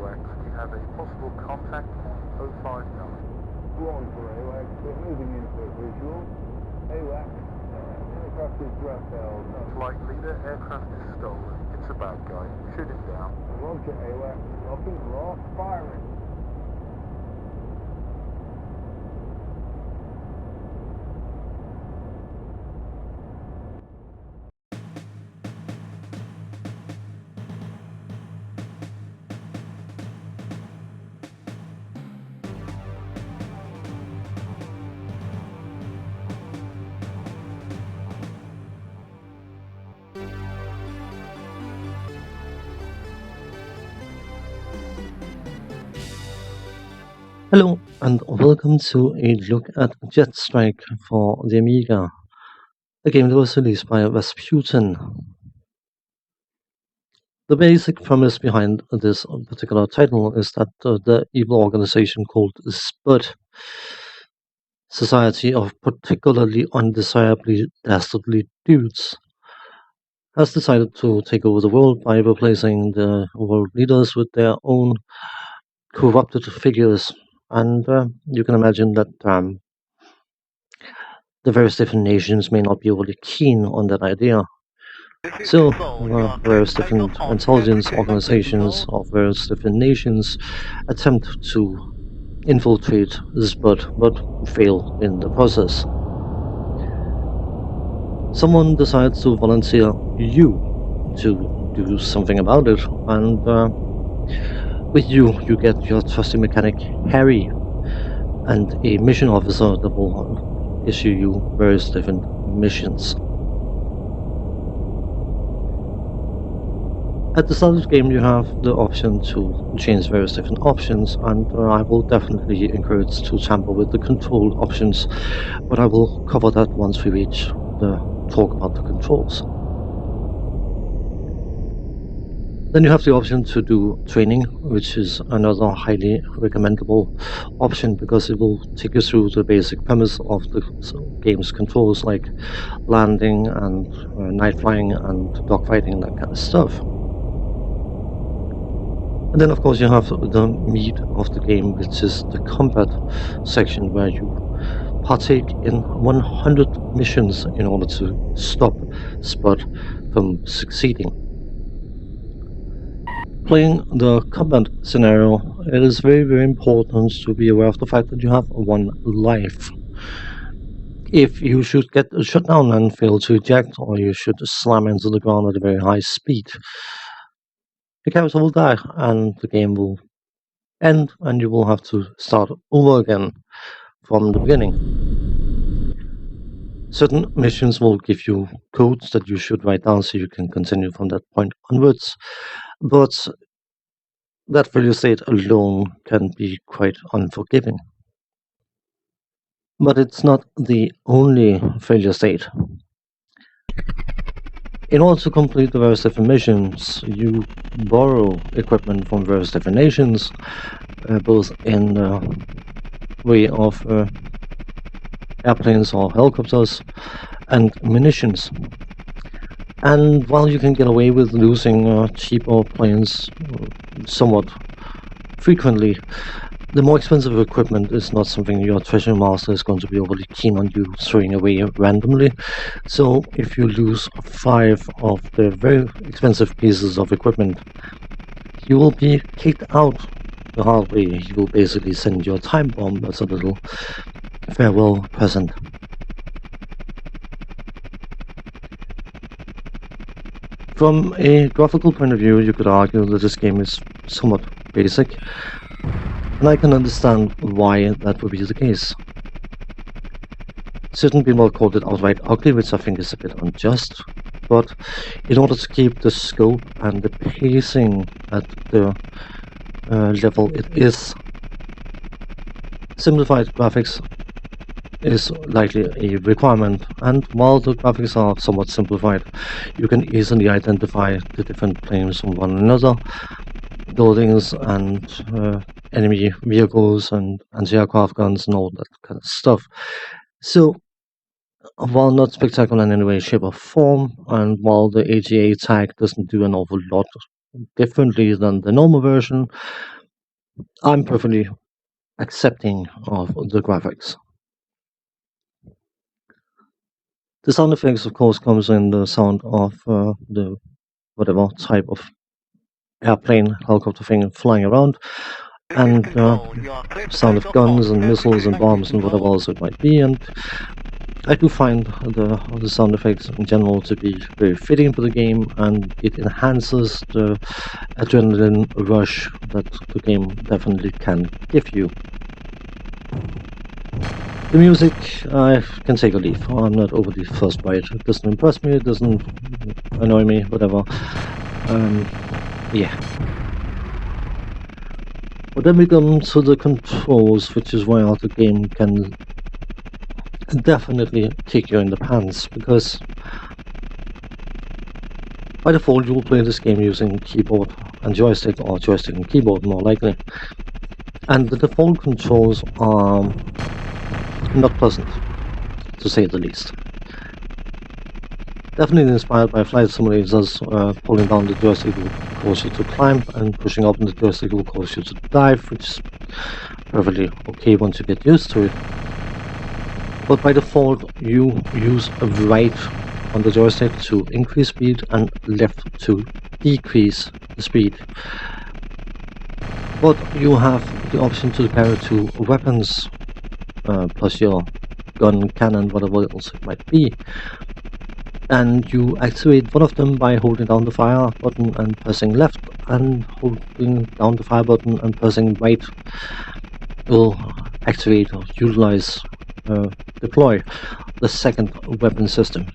AWACS. We have a possible contact on 059. One for AWACS, we're moving into visual. AWACS, aircraft is Raphael. Flight leader, aircraft is stolen. It's a bad guy. Shoot him down. Roger, AWACS, locking, lock, firing. Hello and welcome to a look at Jetstrike for the Amiga, a game that was released by Rasputin. The basic premise behind this particular title is that the evil organization called SPUD, Society of Particularly Undesirably Dastardly Dudes, has decided to take over the world by replacing the world leaders with their own corrupted figures. And you can imagine that the various different nations may not be overly keen on that idea. So, various different intelligence organizations of various different nations attempt to infiltrate this but fail in the process. Someone decides to volunteer you to do something about it, and with you get your trusty mechanic Harry and a mission officer that will issue you various different missions. At the start of the game you have the option to change various different options, and I will definitely encourage to tamper with the control options, but I will cover that once we reach the talk about the controls. Then you have the option to do training, which is another highly recommendable option because it will take you through the basic premise of the game's controls, like landing and night flying and dogfighting, that kind of stuff. And then of course you have the meat of the game, which is the combat section, where you partake in 100 missions in order to stop SPUD from succeeding. Playing the combat scenario, it is very, very important to be aware of the fact that you have one life. If you should get shut down and fail to eject, or you should slam into the ground at a very high speed, the character will die and the game will end, and you will have to start over again from the beginning. Certain missions will give you codes that you should write down so you can continue from that point onwards, but that failure state alone can be quite unforgiving. But it's not the only failure state. In order to complete the various different missions, you borrow equipment from various different nations, both in the way of airplanes or helicopters and munitions. And while you can get away with losing cheaper planes somewhat frequently, the more expensive equipment is not something your treasure master is going to be overly keen on you throwing away randomly. So if you lose 5 of the very expensive pieces of equipment, you will be kicked out the hard way. He will basically send you a time bomb as a little farewell present. From a graphical point of view, you could argue that this game is somewhat basic, and I can understand why that would be the case. Certain people called it outright ugly, which I think is a bit unjust, but in order to keep the scope and the pacing at the level it is, simplified graphics is likely a requirement, and while the graphics are somewhat simplified, you can easily identify the different planes from one another, buildings and enemy vehicles and anti-aircraft guns and all that kind of stuff. So while not spectacular in any way, shape or form, and while the AGA tag doesn't do an awful lot differently than the normal version, I'm perfectly accepting of the graphics. The sound effects, of course, comes in the sound of the whatever type of airplane, helicopter thing flying around, and sound of guns and missiles and bombs and whatever else it might be. And I do find the sound effects in general to be very fitting for the game, and it enhances the adrenaline rush that the game definitely can give you. The music, I can take or leave. I'm not overly fussed by it. It doesn't impress me, it doesn't annoy me, whatever. Yeah. But then we come to the controls, which is where the game can definitely kick you in the pants, because by default you will play this game using keyboard and joystick, or joystick and keyboard more likely. And the default controls are not pleasant, to say the least. Definitely inspired by flight simulators, pulling down the joystick will cause you to climb, and pushing up on the joystick will cause you to dive, which is perfectly okay once you get used to it. But by default, you use right on the joystick to increase speed and left to decrease the speed. But you have the option to carry two weapons, plus your gun, cannon, whatever else it might be. And you activate one of them by holding down the fire button and pressing left, and holding down the fire button and pressing right will activate or utilize, deploy the second weapon system.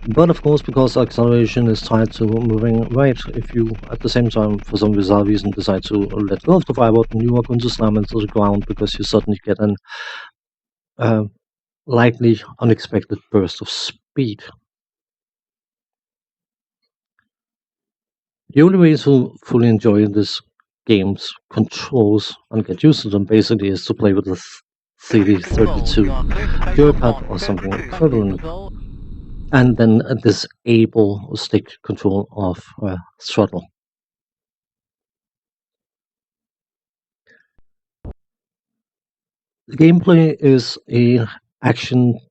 But of course, because acceleration is tied to moving right, if you at the same time for some bizarre reason decide to let go of the fire button, you are going to slam into the ground because you suddenly get an likely unexpected burst of speed. The only way to fully enjoy this game's controls and get used to them basically is to play with the CD32 joypad or something equivalent, and then disable stick control of throttle. The gameplay is a action-based,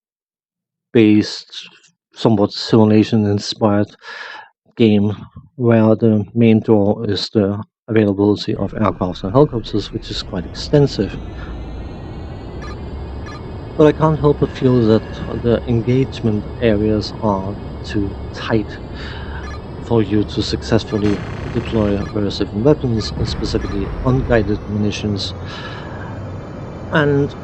somewhat simulation-inspired game where the main draw is the availability of aircraft and helicopters, which is quite extensive. But I can't help but feel that the engagement areas are too tight for you to successfully deploy various different weapons, specifically unguided munitions. And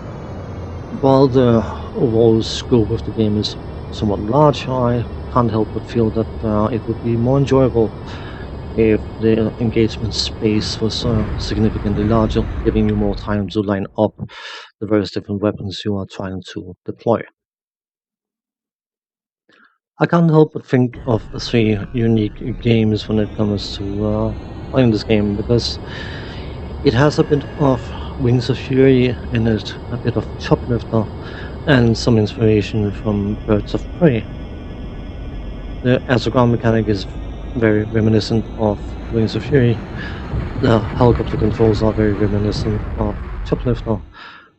while the overall scope of the game is somewhat large, I can't help but feel that it would be more enjoyable if the engagement space was significantly larger, giving you more time to line up the various different weapons you are trying to deploy. I can't help but think of three unique games when it comes to playing this game, because it has a bit of Wings of Fury in it, a bit of Choplifter, and some inspiration from Birds of Prey. The air-to-ground mechanic is very reminiscent of Wings of Fury. The helicopter controls are very reminiscent of Choplifter,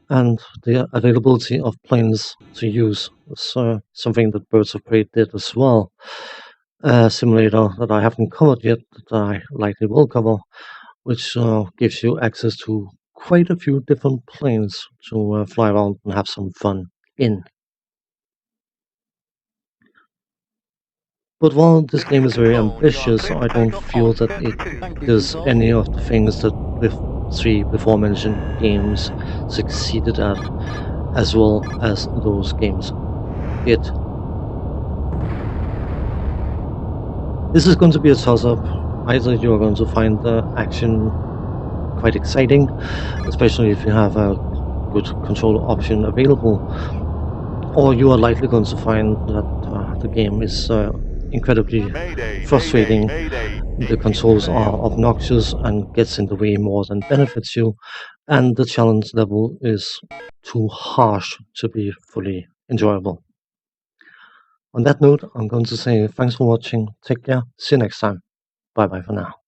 and the availability of planes to use is something that Birds of Prey did as well. A simulator that I haven't covered yet, that I likely will cover, which gives you access to quite a few different planes to fly around and have some fun in. But while this game is very ambitious, I don't feel that it does any of the things that the three before mentioned games succeeded at as well as those games did. This is going to be a toss-up. Either you're going to find the action quite exciting, especially if you have a good control option available, or you are likely going to find that the game is incredibly frustrating. The controls are obnoxious and gets in the way more than benefits you, and the challenge level is too harsh to be fully enjoyable. On that note, I'm going to say thanks for watching, take care, see you next time. Bye bye for now.